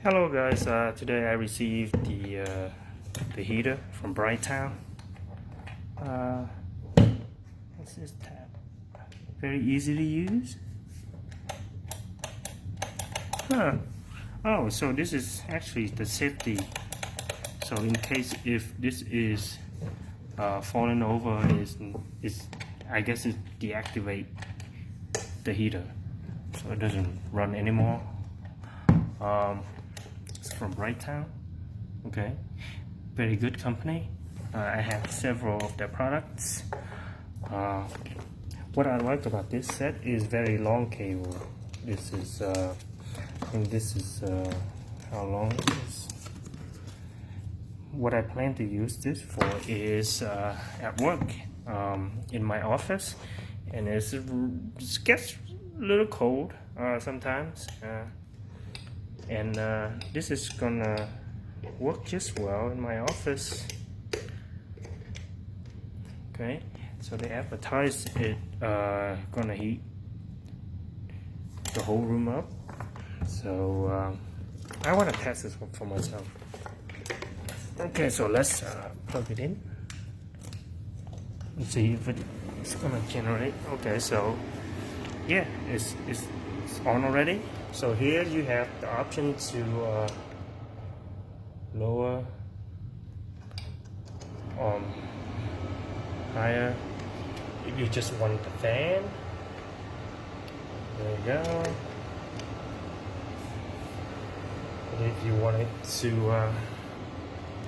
Hello guys, today I received the heater from Brightown. What's this tab? Very easy to use. Oh, so this is actually the safety. So in case if this is falling over, is I guess it deactivate the heater, so it doesn't run anymore. It's from Brightown. Okay, very good company. I have several of their products. What I like about this set is very long cable. This is I think this is how long it is. What I plan to use this for is at work, in my office, and it gets a little cold sometimes, and this is gonna work just well in my office. Okay, so they advertise it gonna heat the whole room up, so I want to test this one for myself. Okay, so let's plug it in and see if it's gonna generate. Okay, so yeah, it's on already. So here you have the option to lower, higher. If you just want the fan, there you go. But if you want it to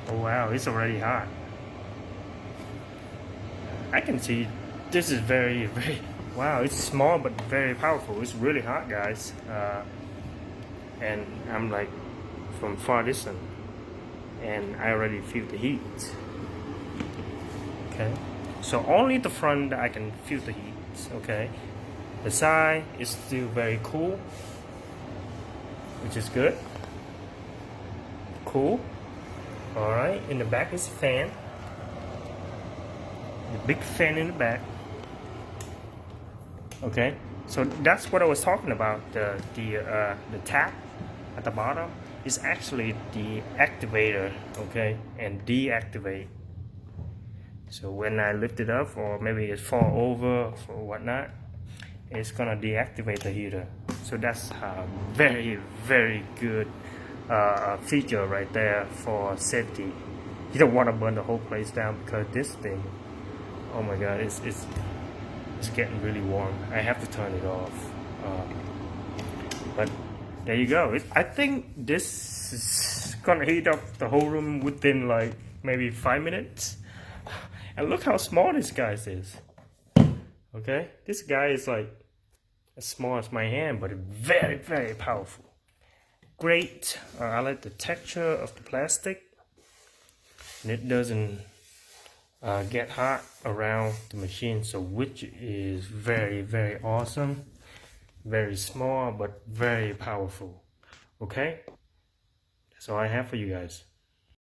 oh wow, it's already hot. I can see this is very wow, it's small but very powerful. It's really hot, guys. And I'm like from far distance, and I already feel the heat. Okay, so only the front I can feel the heat. Okay, the side is still very cool, which is good. Cool. All right, in the back is a fan, the big fan in the back. Okay, so that's what I was talking about. The tap at the bottom is actually the activator, okay, and deactivate. So when I lift it up, or maybe it fall over or whatnot, it's gonna deactivate the heater. So that's a very good feature right there for safety. You don't want to burn the whole place down, because this thing, oh my god, it's getting really warm. I have to turn it off. But there you go. I think this is gonna heat up the whole room within like maybe 5 minutes. And look how small this guy is. Okay, this guy is like as small as my hand, but very powerful. Great. I like the texture of the plastic, and it doesn't get hot around the machine, so which is very awesome. Very small but very powerful. Okay, that's all I have for you guys.